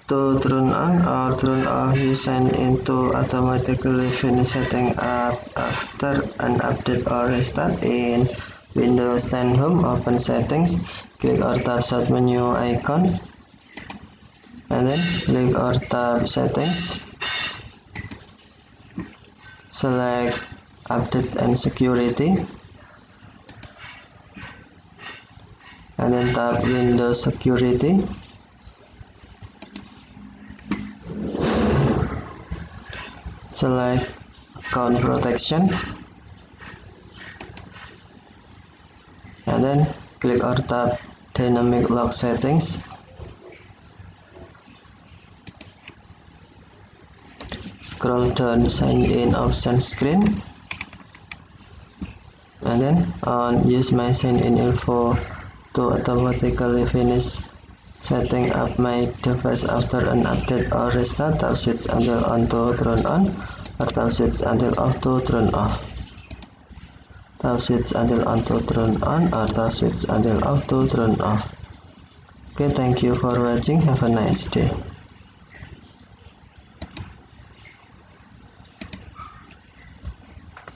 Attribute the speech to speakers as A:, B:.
A: To turn on or turn off, you sign into automatically finish setting up after an update or restart. In Windows 10 Home, open Settings, click or tap Start menu icon, and then click or tap Settings. Select Updates and Security, and then tap Windows Security. Select Account Protection, and then click or tap Dynamic Lock Settings. Scroll down Sign In option screen, and then on Use My Sign In info to automatically finish setting up my device after an update or restart. Tap switch until on to turn on, or tap switch until off to turn off. Tap switch until on to turn on, or tap switch until off to turn off. Okay, thank you for watching. Have a nice day.